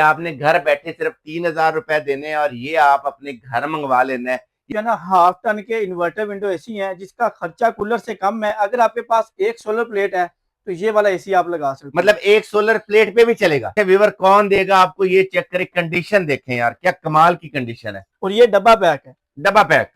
आपने घर बैठे सिर्फ 3,000 रुपए देने हैं और ये आप अपने घर मंगवा लेना है। जो ना हाफ टन के इन्वर्टर विंडो एसी है जिसका खर्चा कूलर से कम है। अगर आपके पास एक सोलर प्लेट है तो ये वाला एसी आप लगा सकते हैं। मतलब एक सोलर प्लेट पे भी चलेगा। व्यूअर कौन देगा आपको, ये चेक करें, कंडीशन देखें यार, क्या कमाल की कंडीशन है। और ये डब्बा पैक है डब्बा पैक।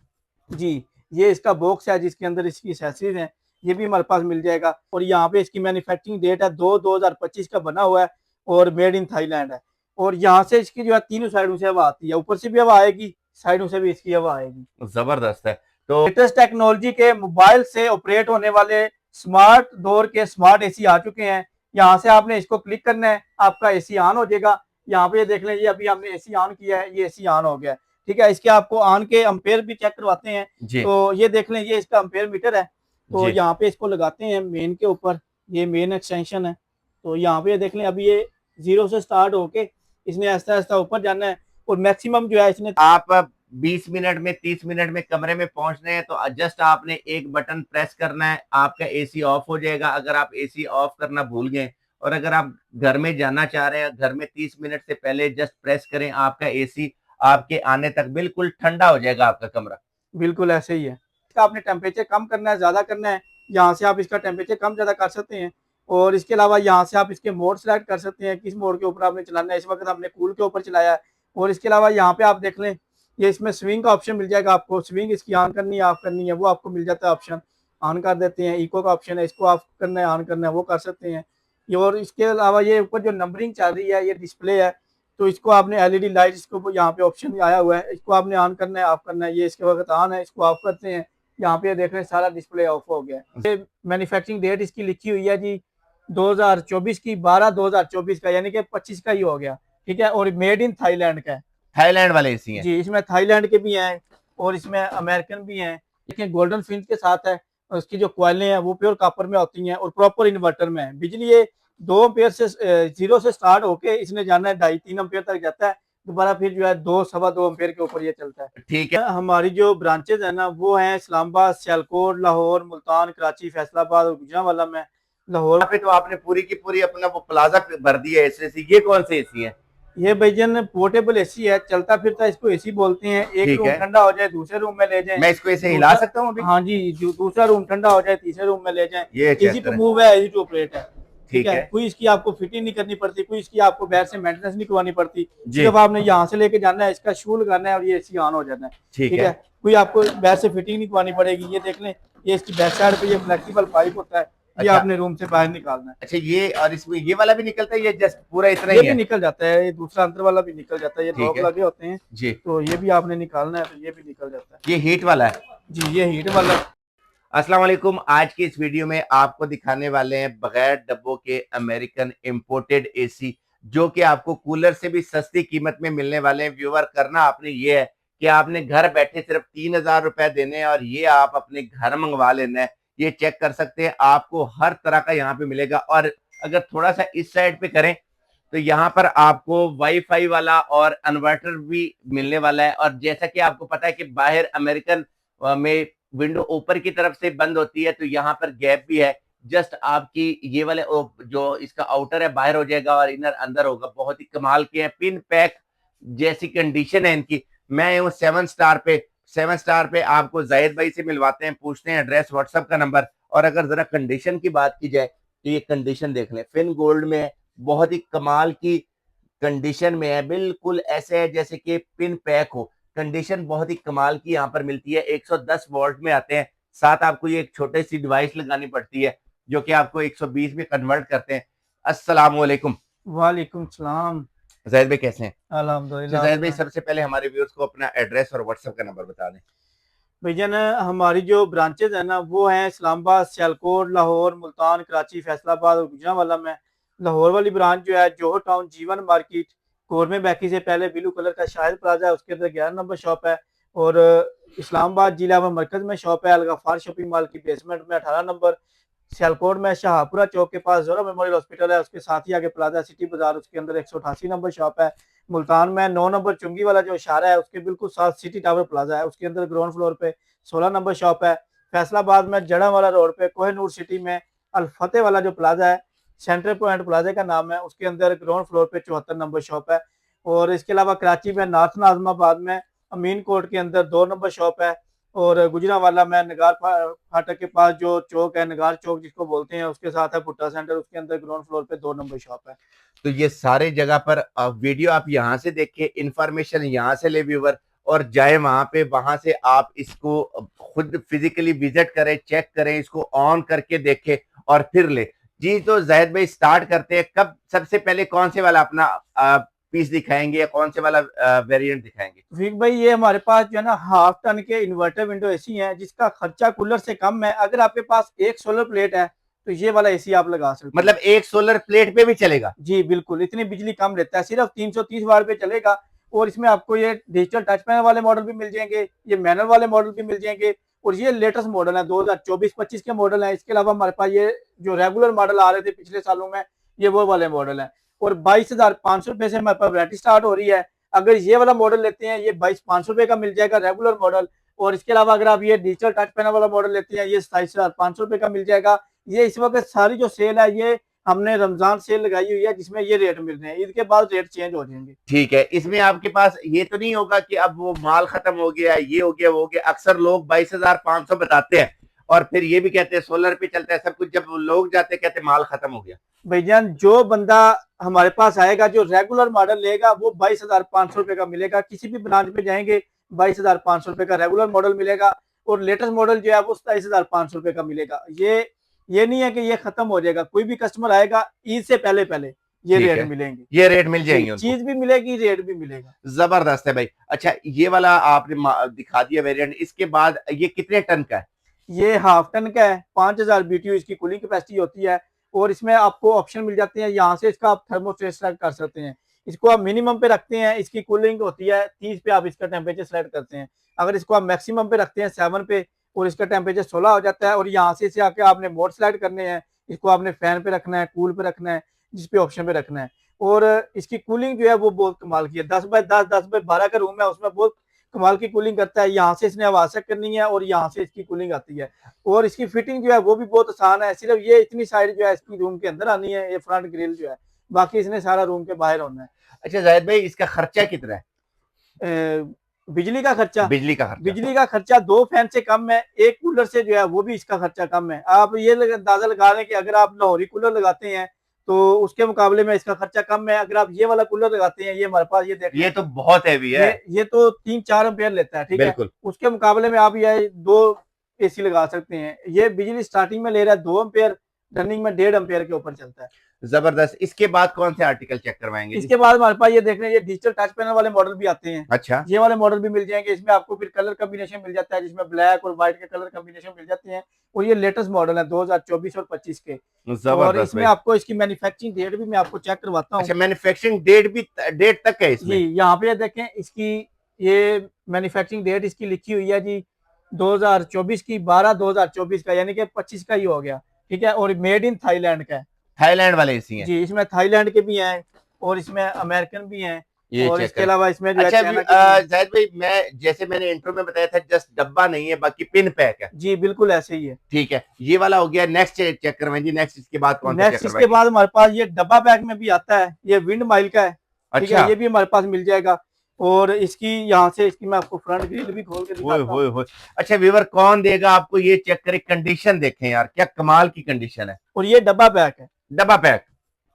जी। ये इसका बॉक्स है जिसके अंदर इसकी एसेसरीज है, ये भी हमारे पास मिल जाएगा। और यहाँ पे इसकी मैन्युफैक्चरिंग डेट है 2/2025 का बना हुआ है और मेड इन थाईलैंड है। और यहाँ से इसकी जो है तीनों साइडों से हवा आती है, ऊपर से भी हवा आएगी, साइडों से भी इसकी हवा आएगी। जबरदस्त है। तो लेटेस्ट टेक्नोलॉजी के मोबाइल से ऑपरेट होने वाले स्मार्ट दौर के स्मार्ट एसी आ चुके हैं। यहाँ से आपने इसको क्लिक करना है, आपका एसी ऑन हो जाएगा। यहाँ पे ये देख लें, ये अभी हमने एसी ऑन किया है, ये एसी ऑन हो गया है। ठीक है, इसके आपको ऑन के अम्पेयर भी चेक करवाते हैं। जी तो ये देख लें, ये इसका अम्पेयर मीटर है। तो जी यहाँ पे इसको लगाते हैं मेन के ऊपर, ये मेन एक्सटेंशन है। तो यहाँ पे देख लें, अभी ये 0 से स्टार्ट होके इसने ऐसा ऐसा ऊपर जाना है। और मैक्सिमम जो है इसने आप 20 मिनट में 30 मिनट में कमरे में पहुंचने हैं तो जस्ट आपने एक बटन प्रेस करना है, आपका एसी ऑफ हो जाएगा। अगर आप एसी ऑफ करना भूल गए और अगर आप घर में जाना चाह रहे हैं, घर में 30 मिनट से पहले जस्ट प्रेस करें, आपका एसी आपके आने तक बिल्कुल ठंडा हो जाएगा आपका कमरा। बिल्कुल ऐसे ही है। इसका आपने टेम्परेचर कम करना है, ज़्यादा करना है, यहाँ से आप इसका टेम्परेचर कम ज़्यादा कर सकते हैं। और इसके अलावा यहाँ से आप इसके मोड सेलेक्ट कर सकते हैं, किस मोड के ऊपर आपने चलाना है। इस वक्त आपने कूल के ऊपर चलाया है। और इसके अलावा यहाँ पे आप देख लें, ये इसमें स्विंग का ऑप्शन मिल जाएगा आपको। स्विंग इसकी ऑन करनी है, ऑफ करनी है, वो आपको मिल जाता है ऑप्शन। ऑन कर देते हैं। इको का ऑप्शन है, इसको ऑफ करना है, ऑन करना है, वो कर सकते हैं ये। और इसके अलावा ये ऊपर जो नंबरिंग चल रही है, ये डिस्प्ले है। तो इसको आपने एलईडी लाइट, इसको यहाँ पे ऑप्शन आया हुआ है, इसको आपने ऑन करना है, ऑफ करना है। ये इसके वक्त ऑन है, इसको ऑफ करते हैं। यहाँ पे देख रहे हैं सारा डिस्प्ले ऑफ हो गया है। ये मैन्युफैक्चरिंग डेट इसकी लिखी हुई है जी 2024 की, 12/2024 का, यानी कि 25 का ही हो गया। ठीक है, और मेड इन थाईलैंड का है। थाईलैंड वाले एसी हैं। जी, इसमें थाईलैंड के भी हैं और इसमें अमेरिकन भी हैं। लेकिन गोल्डन फिनिश के साथ है। और उसकी जो क्वाइलें हैं वो प्योर कॉपर में होती हैं और प्रॉपर इन्वर्टर में है। बिजली ये 2 एम्पेयर से 0 से स्टार्ट होके इसने जाना है 2.5-3 एम्पेयर तक जाता है। दोबारा फिर जो है 2-2.25 एम्पेयर के ऊपर ये चलता है। ठीक है। हमारी जो ब्रांचेज है ना, वो हैं इस्लामाबाद, सियालकोट, लाहौर, मुल्तान, कराची, फैसलाबाद और गुजरांवाला में। लाहौर यहाँ पे तो आपने पूरी की पूरी अपना वो प्लाजा भर दिया है एसी से। ये कौन से एसी है? ये भाईजान पोर्टेबल एसी है, चलता फिरता इसको एसी बोलते हैं। एक ठीक रूम है, ठंडा हो जाए दूसरे रूम में ले जाएं, मैं इसको ऐसे हिला सकता हूँ अभी? हाँ जी, जो दूसरा रूम ठंडा हो जाए तीसरे रूम में ले जाएं। ये इजी चेक टू करें। मूव है, इजी टू ऑपरेट है। ठीक ठीक है, है कोई इसकी आपको फिटिंग नहीं करनी पड़ती, कोई इसकी आपको बाहर से मेंटेनेंस नहीं करवानी पड़ती। जी। सिर्फ आपने यहाँ से लेके जाना है, इसका शू लगाना है और ये एसी ऑन हो जाना है। ठीक ठीक है। है, कोई आपको बाहर से फिटिंग नहीं करवानी पड़ेगी। ये देख लें, ये इसकी बैक साइड पे ये फ्लेक्सिबल पाइप होता है, ये अच्छा आपने रूम से बाहर निकालना है। अच्छा, ये और इसमें ये वाला भी निकलता है, ये जस्ट पूरा इतना ये ही भी है? निकल जाता है, ये दूसरा अंदर वाला भी निकल जाता है, ये ठीक लॉक है लगे होते हैं। जी। तो ये भी आपने निकालना है, तो ये भी निकल जाता है। ये हीट वाला है? जी, ये हीट वाला। अस्सलाम वालेकुम। आज की इस वीडियो में आपको दिखाने वाले हैं बगैर डब्बों के अमेरिकन इंपोर्टेड एसी, जो कि आपको कूलर से भी सस्ती कीमत में मिलने वाले हैं। व्यूअर, करना आपने ये है कि आपने घर बैठे सिर्फ 3,000 रुपए देने हैं और ये आप अपने घर मंगवा लेना है। ये चेक कर सकते हैं, आपको हर तरह का यहाँ पे मिलेगा। और अगर थोड़ा सा इस साइड पे करें तो यहाँ पर आपको वाईफाई वाला और इन्वर्टर भी मिलने वाला है। और जैसा कि आपको पता है कि बाहर अमेरिकन में विंडो ऊपर की तरफ से बंद होती है, तो यहाँ पर गैप भी है। जस्ट आपकी ये वाले जो इसका आउटर है बाहर हो जाएगा और इनर अंदर होगा। बहुत ही कमाल के हैं, पिन पैक जैसी कंडीशन है इनकी। मैं हूँ 7 स्टार पे। 7 स्टार पे आपको जाहिद भाई से मिलवाते हैं, पूछते हैं एड्रेस, व्हाट्सएप का नंबर। और अगर जरा कंडीशन की बात की जाए तो ये कंडीशन देख लें, फिन गोल्ड में है, बहुत ही कमाल की कंडीशन में है। बिल्कुल ऐसे है जैसे कि पिन पैक हो। कंडीशन बहुत ही कमाल की यहाँ पर मिलती है। 110 वोल्ट में आते हैं, साथ आपको ये एक छोटी सी डिवाइस लगानी पड़ती है जो कि आपको 120 में कन्वर्ट करते हैं। अस्सलाम वालेकुम। वालेकुम सलाम। जाहिद भाई कैसे हैं? अच्छा अल्हम्दुलिल्लाह। जाहिद भाई, सबसे पहले हमारे व्यूअर्स को अपना एड्रेस और व्हाट्सएप का नंबर बता दें। भैया ना, हमारी जो ब्रांचेज है ना, वो हैं इस्लामाबाद, सियालकोट, लाहौर, मुल्तान, कराची, फैसलाबाद और गुजरांवाला में। लाहौर वाली ब्रांच जो है जोहर टाउन जीवन मार्केट कौरमे बैकी से पहले ब्लू कलर का शाहिद प्लाजा है, उसके अंदर 11 नंबर शॉप है। और इस्लामाबाद जिला में मरकज में शॉप है अलगफार शॉपिंग मॉल की बेसमेंट में 18 नंबर। सियालकोट में शाहपुरा चौक के पास जोरा मेमोरियल हॉस्पिटल है, उसके साथ ही आगे प्लाजा सिटी बाजार, उसके अंदर 188 नंबर शॉप है। मुल्तान में 9 नंबर चुंगी वाला जो इशारा है, उसके बिल्कुल साथ सिटी टावर प्लाजा है, उसके अंदर ग्राउंड फ्लोर पे 16 नंबर शॉप है। फैसलाबाद में जड़ा वाला रोड पे कोहिनूर सिटी में अल फतेह वाला जो प्लाजा है, सेंट्रल पॉइंट प्लाजा का नाम है, उसके अंदर ग्राउंड फ्लोर पे 74 नंबर शॉप है। और इसके अलावा कराची में नॉर्थ नाजमाबाद में अमीन कोर्ट के अंदर 2 नंबर शॉप है। और गुजरांवाला में नगार फाटक के पास जो चौक है, नगार चौक जिसको बोलते हैं, उसके साथ है भुट्टा सेंटर, उसके अंदर ग्राउंड फ्लोर पे 2 नंबर शॉप है। तो ये सारे जगह पर वीडियो आप यहाँ से देखें, इंफॉर्मेशन यहाँ से ले व्यूवर, और जाए वहां पे, वहां से आप इसको खुद फिजिकली विजिट करें, चेक करें, इसको ऑन करके देखें और फिर ले। जी तो जाहिद भाई स्टार्ट करते हैं। कब सबसे पहले कौन से वाला अपना पीस दिखाएंगे या कौन से वाला वेरिएंट दिखाएंगे? विक भाई, ये हमारे पास जो है ना हाफ टन के इन्वर्टर विंडो एसी है, जिसका खर्चा कूलर से कम है। अगर आपके पास एक सोलर प्लेट है तो ये वाला एसी आप लगा सकते हैं। मतलब एक सोलर प्लेट पे भी चलेगा? जी बिल्कुल, इतनी बिजली कम लेता है, सिर्फ 330 वाट पे चलेगा। और इसमें आपको ये डिजिटल टच पैनल वाले मॉडल भी मिल जाएंगे, ये मैनुअल वाले मॉडल भी मिल जाएंगे, और ये लेटेस्ट मॉडल है 2024-25 के मॉडल है। इसके अलावा हमारे पास ये जो रेगुलर मॉडल आ रहे थे पिछले सालों में, ये वो वाले मॉडल है। और 22,500 रुपए से हमारे पास वैरायटी स्टार्ट हो रही है। अगर ये वाला मॉडल लेते हैं, ये 22,500 रुपए का मिल जाएगा रेगुलर मॉडल। और इसके अलावा अगर आप ये डिजिटल टच पैनल वाला मॉडल लेते हैं, ये 27,500 रुपए का मिल जाएगा। ये इस वक्त सारी जो सेल है, ये हमने रमजान सेल लगाई हुई है, जिसमें ये रेट मिल रहे हैं। ईद के बाद रेट चेंज हो जाएंगे। ठीक है, इसमें आपके पास ये तो नहीं होगा कि अब वो माल खत्म हो गया, ये हो गया, वो हो गया? अक्सर लोग 22,500 बताते हैं और फिर ये भी कहते हैं सोलर पे चलता है सब कुछ, जब लोग जाते कहते हैं माल खत्म हो गया। भाईजान, जो बंदा हमारे पास आएगा जो रेगुलर मॉडल लेगा, वो 22,500 रुपए का मिलेगा। किसी भी ब्रांच पे जाएंगे 22,500 रुपए का रेगुलर मॉडल मिलेगा, और लेटेस्ट मॉडल जो है वो 27,500 रुपए का मिलेगा। ये नहीं है कि ये खत्म हो जाएगा। कोई भी कस्टमर आएगा ईद से पहले पहले ये रेट मिलेंगे, ये रेट मिल जाएंगे, चीज भी मिलेगी, रेट भी मिलेगा। जबरदस्त है भाई। अच्छा, ये वाला आपने दिखा दिया वेरिएंट, इसके बाद ये कितने टन का है? ये हाफ टन का है, 5,000 BTU इसकी कूलिंग कैपेसिटी होती है। और इसमें आपको ऑप्शन मिल जाते हैं, यहाँ से इसका आप थर्मोस्टेट सेलेक्ट कर सकते हैं। इसको आप मिनिमम पे रखते हैं, इसकी कूलिंग होती है 30 पे, आप इसका टेम्परेचर सेलेक्ट करते हैं। अगर इसको आप मैक्सिमम पे रखते हैं 7 पे, और इसका टेम्परेचर 16 हो जाता है, और यहाँ से इसे आके आपने मोड सेलेक्ट करने हैं। इसको आपने फैन पे रखना है, कूल पे रखना है, जिस पे ऑप्शन पे रखना है। और इसकी कूलिंग जो है वो बहुत कमाल की है। 10x10, 10x12 का रूम है, उसमें बहुत कमाल की कूलिंग करता है। यहाँ से इसने आवाज चेक करनी है, और यहाँ से इसकी कूलिंग आती है। और इसकी फिटिंग जो है वो भी बहुत आसान है। सिर्फ ये इतनी साइड जो है इसकी रूम के अंदर आनी है, ये फ्रंट ग्रिल जो है, बाकी इसने सारा रूम के बाहर होना है। अच्छा जाहिद भाई, इसका खर्चा कितना है? बिजली का खर्चा? बिजली का खर्चा? बिजली का खर्चा 2 फैन से कम है, एक कूलर से जो है वो भी इसका खर्चा कम है। आप ये अंदाजा लगा रहे हैं कि अगर आप लाहौरी कूलर लगाते हैं तो उसके मुकाबले में इसका खर्चा कम है। अगर आप ये वाला कूलर लगाते हैं, ये हमारे पास ये देखिए, ये तो बहुत हैवी है, ये तो 3-4 एम्पेयर लेता है, ठीक है। उसके मुकाबले में आप ये 2 एसी लगा सकते हैं। ये बिजली स्टार्टिंग में ले रहा है 2 एम्पेयर, रनिंग में 1.5 एम्पेयर के ऊपर चलता है। जबरदस्त। इसके बाद कौन से आर्टिकल चेक करवाएंगे? इसके बाद हमारे पास ये देख रहे हैं, ये डिजिटल टच पैनल वाले मॉडल भी आते हैं। अच्छा, ये वाले मॉडल भी मिल जाएंगे। इसमें आपको फिर कलर कॉम्बिनेशन मिल जाता है, जिसमें ब्लैक और व्हाइट के कलर कॉम्बिनेशन मिल जाते हैं। और ये लेटेस्ट मॉडल है 2024 और 25 के। और इसमें आपको इसकी मैन्युफैक्चरिंग डेट भी मैं आपको चेक करवाता हूँ। अच्छा, मैन्युफैक्चरिंग डेट भी, डेट तक है इसमें? जी, यहाँ पे देखें, इसकी ये मैन्युफैक्चरिंग डेट इसकी लिखी हुई है जी 2024 की, 12/2024 का, यानी कि 25 का ही हो गया, ठीक है। और मेड इन थाईलैंड का है। थाईलैंड वाले एसी हैं? जी, इसमें थाईलैंड के भी हैं और इसमें अमेरिकन भी हैं, और इसके अलावा इसमें जो अच्छा जाहिद भाई, मैं जैसे मैंने इंट्रो में बताया था, जस्ट डब्बा नहीं है, बाकी पिन पैक है। जी बिल्कुल ऐसे ही है। ठीक है, ये वाला हो गया। नेक्स्ट चेक करवाएं जी। नेक्स्ट इसके बाद कौन सा? नेक्स्ट इसके बाद हमारे पास ये डब्बा पैक में भी आता है, ये विंड माइल का है, ठीक है। ये भी हमारे पास मिल जाएगा। और इसकी यहाँ से इसकी मैं आपको फ्रंट ग्रिल भी खोल के दिखाता हूं। अच्छा व्यूअर, कौन देगा आपको? ये चेक करें, कंडीशन देखें यार, क्या कमाल की कंडीशन है। और ये डब्बा पैक है। डब्बा पैक?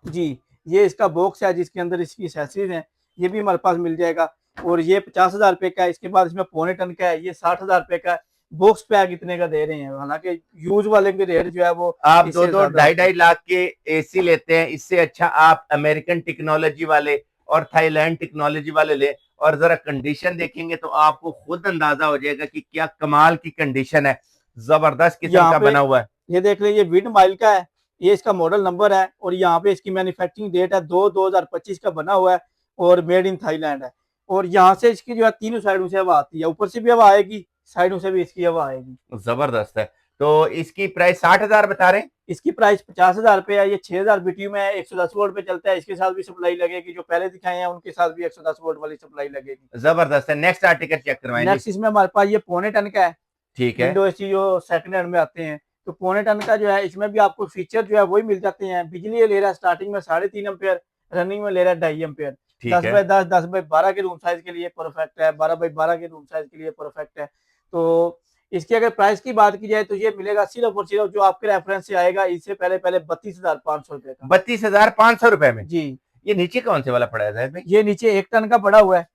जी, ये इसका बॉक्स है जिसके अंदर इसकी एक्सेसरीज हैं, ये भी हमारे पास मिल जाएगा। और ये 50,000 रुपए का है। इसके बाद इसमें 1.25 टन का है, ये 60,000 रुपए का है। बॉक्स पैक इतने का दे रहे हैं, हालांकि यूज वाले के रेट जो है वो आप 2-2, 2.5 के एसी लेते हैं, इससे अच्छा आप अमेरिकन टेक्नोलॉजी वाले और थाईलैंड टेक्नोलॉजी वाले ले, और जरा कंडीशन देखेंगे तो आपको खुद अंदाजा हो जाएगा कि क्या कमाल की कंडीशन है। जबरदस्त किस्म का बना हुआ है। ये देख लीजिए, विंड माइल का है, ये इसका मॉडल नंबर है। और यहाँ पे इसकी मैन्युफैक्चरिंग डेट है 2/2025 का बना हुआ है, और मेड इन थाईलैंड है। और यहाँ से इसकी जो है तीनों साइडों से हवा आती है, ऊपर से भी हवा आएगी, साइडों से भी इसकी हवा आएगी। जबरदस्त है। तो इसकी प्राइस 60,000 बता रहे हैं? इसकी प्राइस 50,000 रुपए है। ये 6,000 BTU में है, 110 वोल्ट पे चलता है। इसके साथ भी सप्लाई लगेगी, जो पहले दिखाए हैं उनके साथ भी 110 वोल्ट वाली सप्लाई लगेगी। जबरदस्त है। नेक्स्ट आर्टिकल चेक करवाएंगे। नेक्स्ट इसमें हमारे पास ये 1.25 टन का है, ठीक है। विंडो एसी जो सेकंड हैंड में आते हैं, तो 1.25 टन का जो है, इसमें भी आपको फीचर जो है वही मिल जाते हैं। बिजली ले रहा है स्टार्टिंग में 3.5 एम्पेयर, रनिंग में ले रहा है 2.5 एम्पेयर। ठीक 10 है। बाई 10, 10 बाई 12 के रूम साइज के लिए परफेक्ट है, 12 बाई 12 के रूम साइज के लिए परफेक्ट है। तो इसकी अगर प्राइस की बात की जाए तो ये मिलेगा सिर्फ और सिर्फ जो आपके रेफरेंस से आएगा, इससे पहले पहले 32,500 रुपए का। 32,500 रुपए में। जी। ये नीचे कौन से वाला पड़ा है जाहिद भाई? ये नीचे 1 टन का पड़ा हुआ है,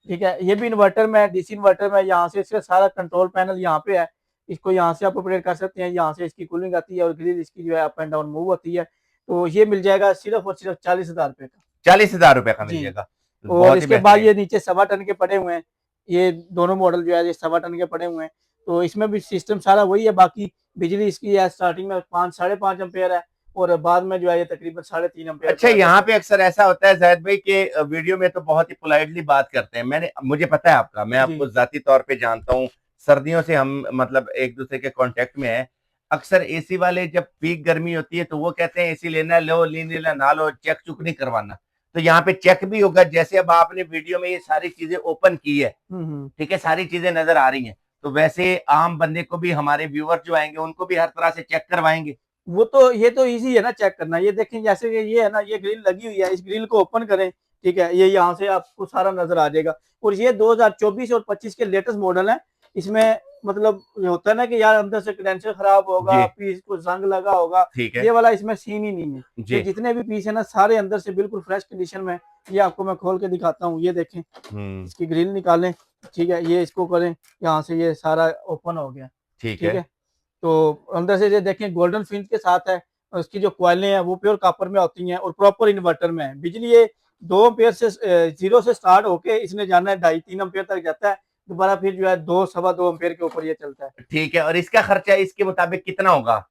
ठीक है। ये भी इन्वर्टर में है, डीसी इन्वर्टर में। यहाँ से इसका सारा कंट्रोल पैनल यहाँ पे है, इसको यहाँ से आप ऑपरेट कर सकते हैं। यहाँ से इसकी कूलिंग आती है और ग्रिल इसकी जो है अप एंड डाउन मूव होती है। तो ये मिल जाएगा सिर्फ और सिर्फ 40,000 रुपए का। 40,000 रुपए का मिल जी। जाएगा। और बहुत ही इसके बाद बेहतरीन। ये नीचे 1.25 टन के पड़े हुए हैं। ये दोनों मॉडल जो है ये 1.25 टन के पड़े हुए हैं। तो इसमें भी सिस्टम सारा वही है। बाकी बिजली इसकी है स्टार्टिंग में 5 साढ़े 5 एम्पेयर है और बाद में जो है ये तकरीबन 3.5 एम्पेयर अच्छा, पे आ यहाँ जाता पे है। अक्सर ऐसा होता है जाहिद भाई कि वीडियो में तो बहुत ही पोलाइटली बात करते हैं। मुझे पता है आपका, मैं जी। आपको जाती तौर पे जानता हूँ। सर्दियों से हम मतलब एक दूसरे के कांटेक्ट में हैं। अक्सर एसी वाले जब पीक गर्मी होती है तो वो कहते हैं एसी लेना लो, लेना ना लो, चेक चुक नहीं करवाना। तो यहाँ पे चेक भी होगा। जैसे अब आपने वीडियो में ये सारी चीजें ओपन की है, ठीक है, सारी चीजें नजर आ रही हैं, तो वैसे आम बंदे को भी, हमारे व्यूअर जो आएंगे उनको भी हर तरह से चेक करवाएंगे। वो तो ये तो इजी है ना चेक करना। ये देखें जैसे कि ये है ना, ये ग्रिल लगी हुई है, इस ग्रिल को ओपन करें, ठीक है, ये यहाँ से आपको सारा नजर आ जाएगा। और ये 2024 और 25 के लेटेस्ट मॉडल है। इसमें मतलब ये होता है ना कि यार अंदर से क्रेडेंशियल खराब होगा, जी। पीस को जंग लगा होगा, ठीक है। ये वाला इसमें सीन ही नहीं है। ये जी। जितने भी पीस है ना सारे अंदर से बिल्कुल फ्रेश कंडीशन में। ये आपको मैं खोल के दिखाता हूँ, ये देखें, हम्म। इसकी ग्रिल निकालें, ठीक है, ये इसको करें, यहाँ से ये सारा ओपन हो गया, ठीक ठीक है। है। तो अंदर से ये देखें गोल्डन फिनिश के साथ है। और उसकी जो कॉइलें हैं वो प्योर कॉपर में होती हैं और प्रॉपर इन्वर्टर में है। बिजली ये 2 एम्पेयर से 0 से स्टार्ट होके इसने जाना है 2.5-3 एम्पेयर तक जाता है। दोबारा फिर जो है 2 सवा 2 एम्पेयर के ऊपर ये चलता है। ठीक है, और इसका खर्चा इसके मुताबिक कितना होगा?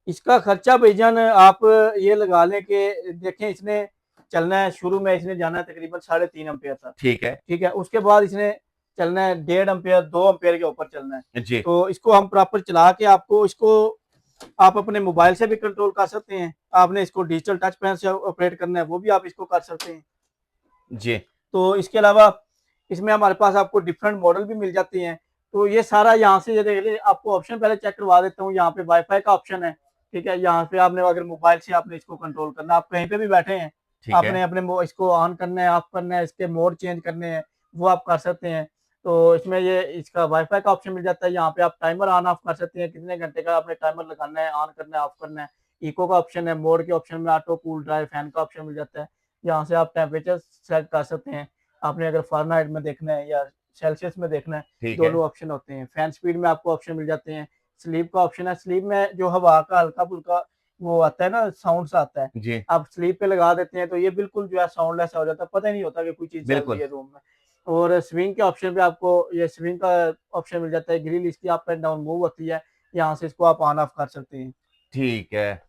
इसका खर्चा भाईजान आप ये लगा लें कि देखें, इसने चलना है, शुरू में इसने जाना है तकरीबन 3.5 एम्पेयर तक, ठीक है। ठीक है। उसके बाद इसने चलना है 1.5 एम्पेयर 2 एम्पेयर के ऊपर चलना है। जी। तो इसको हम प्रॉपर चला के आपको इसको आप अपने मोबाइल से भी कंट्रोल कर सकते हैं। आपने इसको डिजिटल टच पैन से ऑपरेट करना है वो भी आप इसको कर सकते हैं। जी। तो इसके अलावा इसमें हमारे पास आपको डिफरेंट मॉडल भी मिल जाते हैं। तो ये सारा यहाँ से ये देख लीजिए, आपको ऑप्शन पहले चेक करवा देता हूँ। यहाँ पे वाईफाई का ऑप्शन है, ठीक है। यहाँ पे आपने अगर मोबाइल से आपने इसको कंट्रोल करना, आप कहीं पे भी बैठे हैं, ठीक है। आपने अपने इसको ऑन करना है, ऑफ करना है, इसके मोड चेंज करने हैं, वो आप कर सकते हैं। तो इसमें ये इसका वाईफाई का ऑप्शन मिल जाता है। यहाँ पे आप टाइमर ऑन ऑफ कर सकते हैं, कितने घंटे का आपने टाइमर लगाना है, ऑन करना है, ऑफ करना है। इको का ऑप्शन है, मोड के ऑप्शन में ऑटो कूल ड्राई फैन का ऑप्शन मिल जाता है। यहाँ से आप टेम्परेचर सेट कर सकते हैं। आपने अगर फ़ारेनहाइट में देखना है या सेल्सियस में देखना है, ठीक है। दोनों ऑप्शन होते हैं। फैन स्पीड में आपको ऑप्शन मिल जाते हैं। स्लीप का ऑप्शन है, स्लीप में जो हवा का हल्का-फुल्का वो आता है ना, साउंड सा आता है, जी। आप स्लीप पे लगा देते हैं तो ये बिल्कुल जो है साउंडलेस हो जाता है, पता ही नहीं होता कि कोई चीज़ चल रही बिल्कुल। है रूम में। और स्विंग के ऑप्शन पे आपको ये स्विंग का ऑप्शन मिल जाता है, ग्रिल इसकी अप एंड डाउन मूव होती है, यहाँ से इसको आप ऑन ऑफ कर सकते हैं। ठीक है।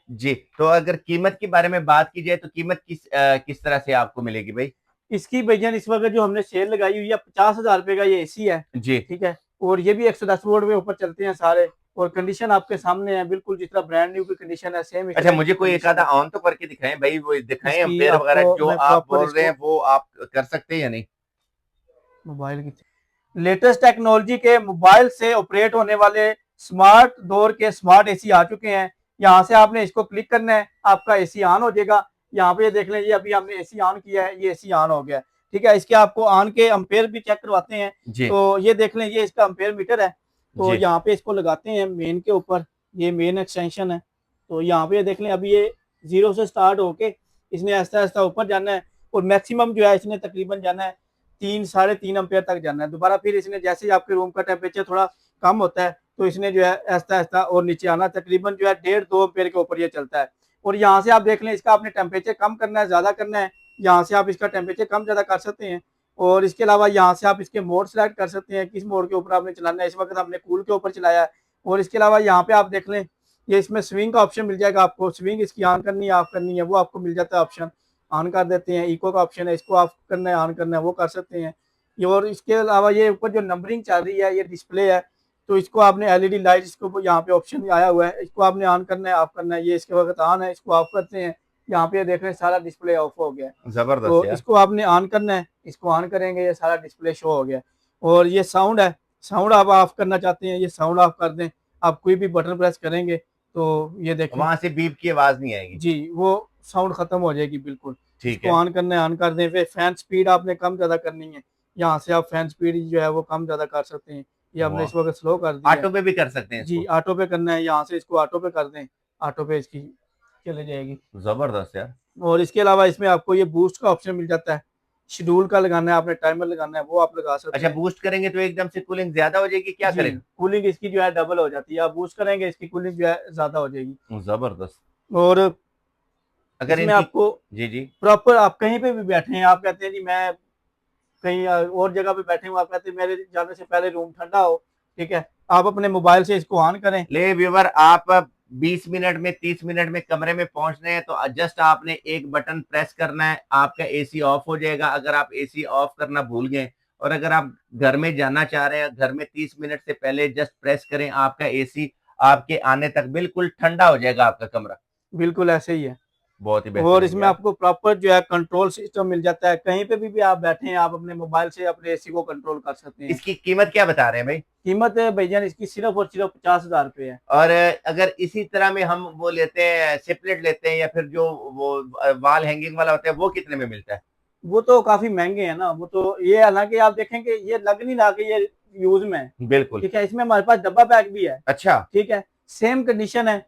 जी, तो अगर कीमत के बारे में बात की जाए तो कीमत किस तरह से आपको मिलेगी भाई? इसकी भैया इस वक्त जो हमने सेल लगाई हुई है 50,000 रुपए का ये एसी है, जी। ठीक है। और ये भी 110 वोल्ट में ऊपर चलते हैं सारे। और कंडीशन आपके सामने है, बिल्कुल जिस तरह ब्रांड न्यू की कंडीशन है, सेम इस अच्छा, तरह मुझे की कोई एक कंडीशन आधा है। ऑन तो करके दिखाएं भाई, वो दिखाएं इसकी एम्पेयर वगैरह आपको जो मैं आप प्रॉपर बोल रहे इसको हैं वो आप कर सकते हैं या नहीं? मोबाइल की लेटेस्ट टेक्नोलॉजी के मोबाइल से ऑपरेट होने वाले स्मार्ट दौर के स्मार्ट एसी आ चुके हैं। यहाँ से आपने इसको क्लिक करना है, आपका एसी ऑन हो जाएगा। यहाँ पे देख लीजिए, अभी हमने एसी ऑन किया है, ये एसी ऑन हो गया है, ठीक है। इसके आपको ऑन के एम्पेयर भी चेक करवाते हैं। जी। तो ये देख लें, ये इसका एम्पेयर मीटर है। तो जी। यहाँ पे इसको लगाते हैं मेन के ऊपर, ये मेन एक्सटेंशन है। तो यहाँ पे देख लें, अभी ये 0 से स्टार्ट होके इसने ऐसा ऐसा ऊपर जाना है और मैक्सिमम जो है इसने तकरीबन जाना है 3 साढ़े 3 एम्पेयर तक जाना है। दोबारा फिर इसने जैसे ही आपके रूम का टेम्परेचर थोड़ा कम होता है तो इसने जो है ऐसा ऐसा और नीचे आना, तकरीबन जो है 1.5-2 एम्पेयर के ऊपर ये चलता है। और यहाँ से आप देख लें, इसका आपने टेम्परेचर कम करना है, ज़्यादा करना है, यहाँ से आप इसका टेम्परेचर कम ज़्यादा कर सकते हैं। और इसके अलावा यहाँ से आप इसके मोड सेलेक्ट कर सकते हैं, किस मोड के ऊपर आपने चलाना है। इस वक्त हमने कूल के ऊपर चलाया है। और इसके अलावा यहाँ पे आप देख लें, ये इसमें स्विंग का ऑप्शन मिल जाएगा आपको। स्विंग इसकी ऑन करनी है, ऑफ करनी है, वो आपको मिल जाता है ऑप्शन। ऑन कर देते हैं। इको का ऑप्शन है, इसको ऑफ करना है, ऑन करना है, वो कर सकते हैं। ये और इसके अलावा ये ऊपर जो नंबरिंग चल रही है, ये डिस्प्ले है। तो इसको आपने एलईडी लाइट, इसको यहाँ पे ऑप्शन आया हुआ है, इसको आपने ऑन करना है, ऑफ करना है। ये इसके वक्त ऑन है, इसको ऑफ करते हैं। यहाँ पे देख रहे हैं सारा डिस्प्ले ऑफ हो गया है। जबरदस्त तो यार। इसको आपने ऑन करना है, इसको ऑन करेंगे, ये सारा डिस्प्ले शो हो गया। और ये साउंड है, साउंड आप ऑफ करना चाहते हैं, ये साउंड ऑफ कर दें। आप कोई भी बटन प्रेस करेंगे तो ये देखें, वहां से बीप की आवाज नहीं आएगी। जी, वो साउंड खत्म हो जाएगी बिल्कुल। ठीक इसको है। ऑन करना है, ऑन कर दें। फिर फैन स्पीड आपने कम ज्यादा करनी है, यहाँ से आप फैन स्पीड जो है वो कम ज्यादा कर सकते हैं। ये हमने वाह, इस वक्त स्लो कर दी है। ऑटो पे भी कर सकते हैं जी इसको? ऑटो पे करना है, यहाँ से इसको ऑटो पे कर दें, ऑटो पे इसकी चले जाएगी। जबरदस्त यार। और इसके अलावा इसमें आपको ये बूस्ट का ऑप्शन मिल जाता है, शेड्यूल का लगाना है आपने, टाइमर लगाना है, वो आप लगा सकते अच्छा, हैं। बूस्ट करेंगे तो एकदम से कूलिंग ज्यादा हो जाएगी, क्या जी करेगा? कूलिंग इसकी जो है डबल हो जाती है, आप बूस्ट करेंगे इसकी कूलिंग जो है ज्यादा हो जाएगी। जबरदस्त। और अगर इसमें इनकी, आपको जी जी, प्रॉपर, आप कहीं पे भी बैठे हैं, आप कहते हैं जी मैं कहीं और जगह पे बैठे हूँ, आप कहते हैं मेरे जाने से पहले रूम ठंडा हो, ठीक है, आप अपने मोबाइल से इसको ऑन करें। ले व्यूवर, आप 20 मिनट में 30 मिनट में कमरे में पहुंचने हैं तो जस्ट आपने एक बटन प्रेस करना है, आपका एसी ऑफ हो जाएगा। अगर आप एसी ऑफ करना भूल गए और अगर आप घर में जाना चाह रहे हैं, घर में 30 मिनट से पहले जस्ट प्रेस करें, आपका एसी आपके आने तक बिल्कुल ठंडा हो जाएगा आपका कमरा। बिल्कुल ऐसे ही है। बहुत ही और बेहतरीन इसमें यार। आपको प्रॉपर जो है कंट्रोल सिस्टम मिल जाता है, कहीं पे भी आप बैठे हैं, आप अपने मोबाइल से अपने एसी को कंट्रोल कर सकते हैं। इसकी कीमत क्या बता रहे हैं भाई? कीमत भैया इसकी सिर्फ और सिर्फ 50,000 रुपए है। और अगर इसी तरह में हम वो लेते हैं, सिपलेट लेते हैं या फिर जो वो वॉल हैंगिंग वाला होता है, वो कितने में मिलता है? वो तो काफी महंगे हैं ना, वो तो ये हालांकि आप देखेंगे ये लग नहीं रहा कि ये यूज में है, बिल्कुल। ठीक है। इसमें हमारे पास डब्बा पैक भी है, अच्छा, ठीक है, सेम कंडीशन है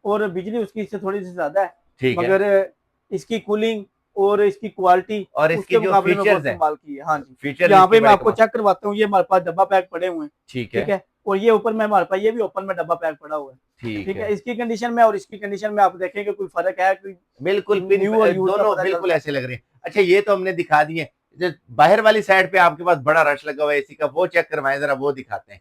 और बिजली उसकी इससे थोड़ी सी ज्यादा है, ठीक है। मगर इसकी कूलिंग और इसकी क्वालिटी और इसके उसके जो मुकाबले में बहुत फीचर्स हैं, कमाल की है। हाँ जी, फीचर यहाँ इसके पे मैं बड़े आपको कमाल। चेक करवाता हूँ, ये हमारे पास डब्बा पैक पड़े हुए हैं, ठीक ठीक है, है, और ये ऊपर में हमारे पास ये भी ओपन में डब्बा पैक पड़ा हुआ है, ठीक ठीक है। है। इसकी कंडीशन में और इसकी कंडीशन में आप देखेंगे कोई फर्क है, कोई बिल्कुल पिन, न्यू और यूज का दोनों पता बिल्कुल चलता है। ऐसे लग रहे हैं। अच्छा, ये तो हमने दिखा दिए। जो बाहर वाली साइड पे आपके पास बड़ा रश लगा हुआ है एसी का, वो चेक करवाएं जरा, वो दिखाते हैं।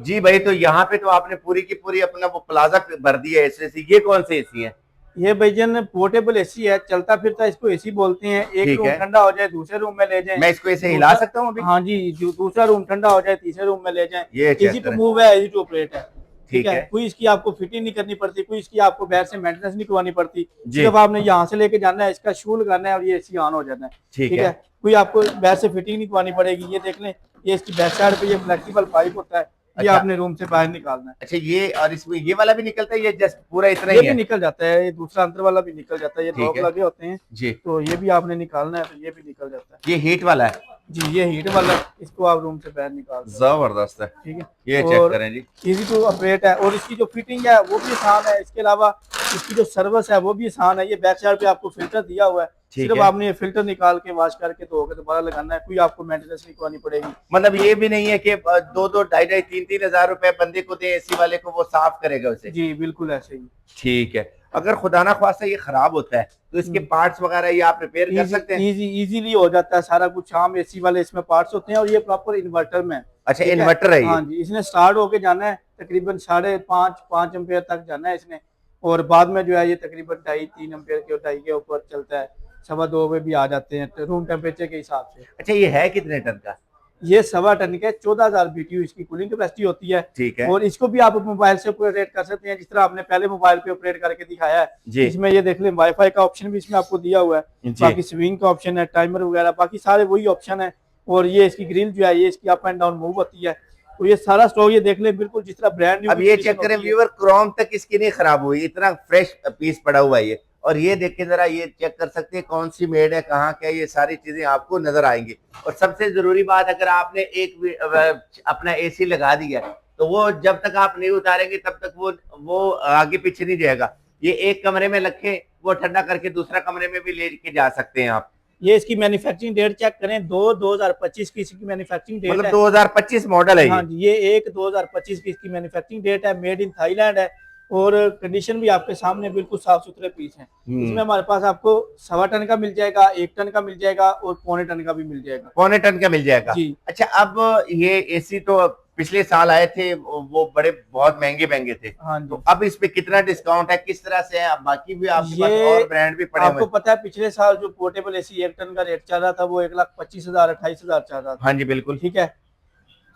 जी भाई, तो यहाँ पे तो आपने पूरी की पूरी अपना वो प्लाजा भर दिया है एसी। ये कौन से एसी है? ये भैजन पोर्टेबल एसी है, चलता फिरता इसको एसी बोलते हैं। एक ठीक रूम है। ठंडा हो जाए दूसरे रूम में ले जाएं, मैं इसको ऐसे हिला सकता हूँ अभी? हाँ जी, जो दूसरा रूम ठंडा हो जाए तीसरे रूम में ले जाएं। ये इजी चेक टू करें। मूव है, इजी टू ऑपरेट है, ठीक ठीक है। है कोई इसकी आपको फिटिंग नहीं करनी पड़ती, कोई इसकी आपको बाहर से मेंटेनेंस नहीं करवानी पड़ती, जी, सिर्फ आपने यहाँ से लेके जाना है, इसका शू लगाना है और ये एसी ऑन हो जाना है, ठीक ठीक है। है। कोई आपको बाहर से फिटिंग नहीं करवानी पड़ेगी। ये देख लें, ये इसकी बैक साइड पे ये फ्लेक्सिबल पाइप होता है, ये अच्छा, आपने रूम से बाहर निकालना है। अच्छा, ये और इसमें ये वाला भी निकलता है? ये जस्ट पूरा इतना ये ही भी है? निकल जाता है, ये दूसरा अंदर वाला भी निकल जाता है, ये ठीक लॉक है लगे होते हैं, जी। तो ये भी आपने निकालना है, तो ये भी निकल जाता है। ये हीट वाला है? जी ये हीट वाला, इसको आप रूम से बाहर निकाल सकते जबरदस्त है। हैं, ठीक है। ये चेक और करें जी। इजी टू ऑपरेट है, और इसकी जो फिटिंग है वो भी आसान है। इसके अलावा इसकी जो सर्विस है वो भी आसान है। ये बैक साइड पे आपको फिल्टर दिया हुआ है, ठीक सिर्फ है। आपने ये फिल्टर निकाल के वॉश करके धो के दोबारा लगाना है, कोई आपको मेंटेनेंस नहीं करवानी पड़ेगी। मतलब ये भी नहीं है कि 2-2, 2.5-2.5, 3-3 हजार रुपए बंदे को दे एसी वाले को, वो साफ करेगा उसे? जी बिल्कुल ऐसे ही। ठीक है। अगर खुदा ना खास्ता ये खराब होता है तो इसके पार्ट्स वगैरह ये आप रिपेयर कर सकते हैं? इजीली हो जाता है सारा कुछ। आम एसी वाले इसमें पार्ट्स होते हैं और ये प्रॉपर इन्वर्टर में है। अच्छा, ठीक है? इन्वर्टर है ये? हाँ जी, इसने स्टार्ट होके जाना है तकरीबन 5.5 एम्पेयर तक जाना है इसने, और बाद में जो है ये तकरीबन 2.5-3 एम्पेयर के 2.5 के ऊपर चलता है, 2.25 में भी आ जाते हैं रूम टेम्परेचर के हिसाब से। अच्छा, ये है कितने टन का? ये 1.25 टन के 14,000 BTU इसकी कूलिंग कैपेसिटी होती है। ठीक है और इसको भी आप मोबाइल से ऑपरेट कर सकते हैं, जिस तरह आपने पहले मोबाइल पे ऑपरेट करके दिखाया है। जी इसमें ये देख लें, वाईफाई का ऑप्शन भी इसमें आपको दिया हुआ है, जी। बाकी स्विंग का ऑप्शन है, टाइमर वगैरह बाकी सारे वही ऑप्शन है। और ये इसकी ग्रिल जो है ये इसकी अप एंड डाउन मूव होती है, तो ये सारा स्टॉक ये देख लें बिल्कुल जिस तरह ब्रांड न्यू। अब ये चेक करें व्यूअर, क्रोम तक इसकी नहीं खराब हुई, इतना फ्रेश पीस पड़ा हुआ है ये। और ये देख के जरा ये चेक कर सकते हैं कौन सी मेड है, कहाँ क्या, ये सारी चीजें आपको नजर आएंगी। और सबसे जरूरी बात, अगर आपने एक अपना एसी लगा दिया तो वो जब तक आप नहीं उतारेंगे तब तक वो आगे पीछे नहीं जाएगा। ये एक कमरे में रखे, वो ठंडा करके दूसरा कमरे में भी लेके जा सकते हैं आप। ये इसकी मैन्युफैक्चरिंग डेट चेक करें, 2025 की इसकी मैन्युफैक्चरिंग डेट मतलब है। 2025 मॉडल है हाँ ये? जी, ये 2025 की इसकी मैन्युफैक्चरिंग डेट है, मेड इन थाईलैंड है, और कंडीशन भी आपके सामने बिल्कुल साफ सुथरे पीस हैं। इसमें हमारे पास आपको 1.25 टन का मिल जाएगा, 1 टन का मिल जाएगा और 0.25 टन का भी मिल जाएगा। 0.25 टन का मिल जाएगा जी। अच्छा, अब ये एसी तो पिछले साल आए थे, वो बड़े बहुत महंगे महंगे थे, हाँ जी। तो अब इस पे कितना डिस्काउंट है, किस तरह से है? अब बाकी भी आपके पास ये और ब्रांड भी पड़े हुए आपको हैं? पता है पिछले साल जो पोर्टेबल एसी 1 टन का रेट चल रहा था वो 1,25,000 28,000 चल रहा था। हाँ जी बिल्कुल। ठीक है,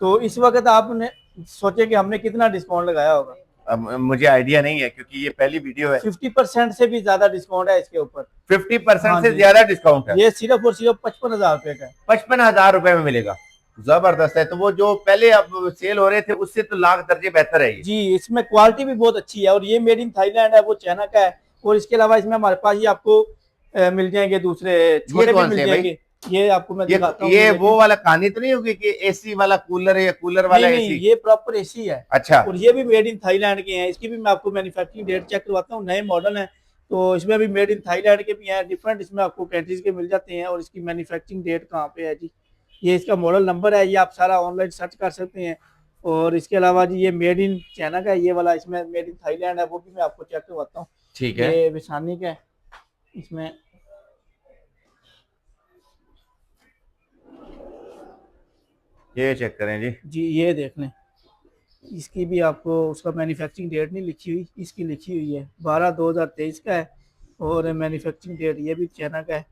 तो इस वक्त आपने सोचे कि हमने कितना डिस्काउंट लगाया होगा? अब मुझे आइडिया नहीं है क्योंकि ये पहली वीडियो है। 50% से भी ज्यादा डिस्काउंट है इसके ऊपर। 50% हाँ से जी। ज्यादा डिस्काउंट है? ये सिर्फ और सिर्फ 55,000 रुपए का है। 55,000 रुपए में मिलेगा? जबरदस्त है। तो वो जो पहले अब सेल हो रहे थे उससे तो लाख दर्जे बेहतर है ये। जी, इसमें क्वालिटी भी बहुत अच्छी है, और ये मेड इन थाईलैंड है, वो चाइना का है। और इसके अलावा इसमें हमारे पास ये आपको मिल जाएंगे, दूसरे छोटे भी कौन मिल से है भाई? जाएंगे। ये आपको मैं दिखाता हूँ, ये वो देखिए। वाला कहानी तो नहीं होगी कि एसी वाला कूलर है या कूलर वाला नहीं नहीं, एसी? ये प्रॉपर एसी है। अच्छा। और ये भी मेड इन थाईलैंड के हैं। इसकी भी मैं आपको मैन्युफैक्चरिंग डेट चेक करवाता हूँ, नए मॉडल है तो इसमें भी मेड इन थाईलैंड के भी हैं, डिफरेंट इसमें आपको कंट्रीज के मिल जाते हैं। और इसकी मैन्युफैक्चरिंग डेट कहाँ पे है जी, ये इसका मॉडल नंबर है, ये आप सारा ऑनलाइन सर्च कर सकते हैं। और इसके अलावा जी ये मेड इन चाइना का है, ये वाला इसमें मेड इन थाईलैंड है, वो भी मैं आपको चेक करवाता हूँ। ठीक है, ये विसानी का है इसमें। ये चेक करें जी। जी ये देख लें, इसकी भी आपको उसका मैन्युफैक्चरिंग डेट नहीं लिखी हुई, इसकी लिखी हुई है 12/2023 का है। और मैन्युफैक्चरिंग डेट ये भी चाइना का है।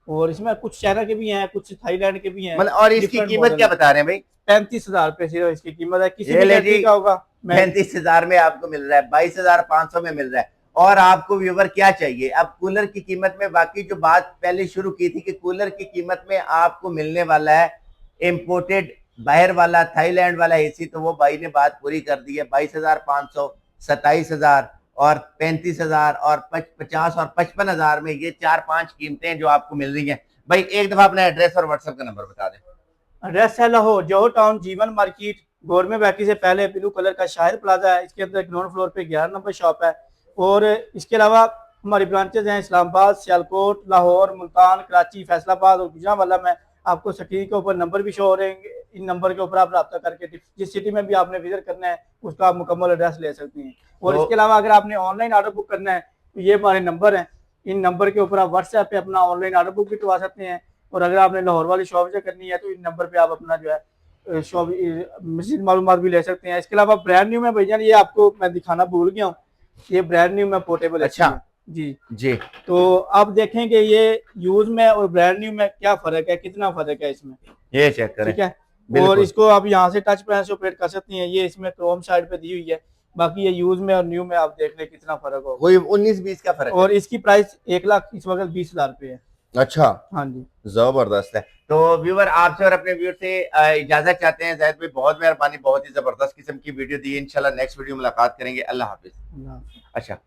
और इसमें कुछ चाइना के भी हैं, कुछ थाईलैंड के भी हैं, मतलब और इसकी डिफरेंट कीमत मॉडल क्या है। बता रहे हैं भाई? 35,000 रुपये सिर्फ इसकी कीमत है, किसी ये भी ले कंट्री जी, का होगा। मैं 35,000 में आपको मिल रहा है, 22,500 में मिल रहा है। और आपको व्यूवर क्या चाहिए? अब कूलर की कीमत में बाकी जो बात पहले शुरू की थी कि कूलर की कीमत में आपको मिलने वाला है इंपोर्टेड बाहर वाला थाईलैंड वाला एसी, तो वो भाई ने बात पूरी कर दी है। 22,500, 27,000 और 35,000 और 50 और 55,000 में ये 4-5 कीमतें जो आपको मिल रही हैं। भाई एक दफा अपना एड्रेस और व्हाट्सएप का नंबर बता दें। एड्रेस है लाहौर जोहर टाउन, जीवन मार्केट, गवर्नमेंट बैकरी से पहले ब्लू कलर का शाहिर प्लाजा है, इसके अंदर ग्राउंड फ्लोर पे 11 नंबर शॉप है। और इसके अलावा हमारी ब्रांचेज हैं इस्लामाबाद, सियालकोट, लाहौर, मुल्तान, कराची, फैसलाबाद और गुजरांवाला में। आपको स्क्रीन के ऊपर नंबर भी शो हो रहेंगे, इन नंबर के ऊपर आप रब्ता करके जिस सिटी में भी आपने विजिट करना है उसका आप मुकम्मल एड्रेस ले सकते हैं। और इसके अलावा अगर आपने ऑनलाइन ऑर्डर बुक करना है तो ये हमारे नंबर हैं, इन नंबर के ऊपर आप व्हाट्सएप पे अपना ऑनलाइन ऑर्डर बुक भी करवा सकते हैं। और अगर आपने लाहौर वाली शॉप से करनी है तो इन नंबर पे आप अपना जो है शॉप मजीद मालूमात भी ले सकते हैं। इसके अलावा ब्रांड न्यू में भैया ये आपको मैं दिखाना भूल गया हूँ, ये ब्रांड न्यू में पोर्टेबल अच्छा जी जी, तो आप देखेंगे ये यूज में और ब्रांड न्यू में क्या फर्क है, कितना फर्क है इसमें, ये चेक करें। ठीक है। और बिल्कुल। इसको आप यहाँ से टच पैन से ऑपरेट कर सकती हैं, ये इसमें क्रोम साइड पे दी हुई है। बाकी ये यूज में और न्यू में आप देख लें कितना फर्क होगा। कोई 19-20 का फर्क और है। इसकी प्राइस 1,00,000 इस वक्त 20,000 रुपये है। अच्छा, हाँ जी, जबरदस्त है। तो व्यूवर आपसे और अपने व्यूअर से इजाजत चाहते हैं। जाहिद भाई बहुत मेहरबानी, बहुत ही जबरदस्त किस्म की वीडियो दी। इंशाल्लाह नेक्स्ट वीडियो मुलाकात करेंगे। अल्लाह हाफिज। अल्लाह हाफ़िज़। अच्छा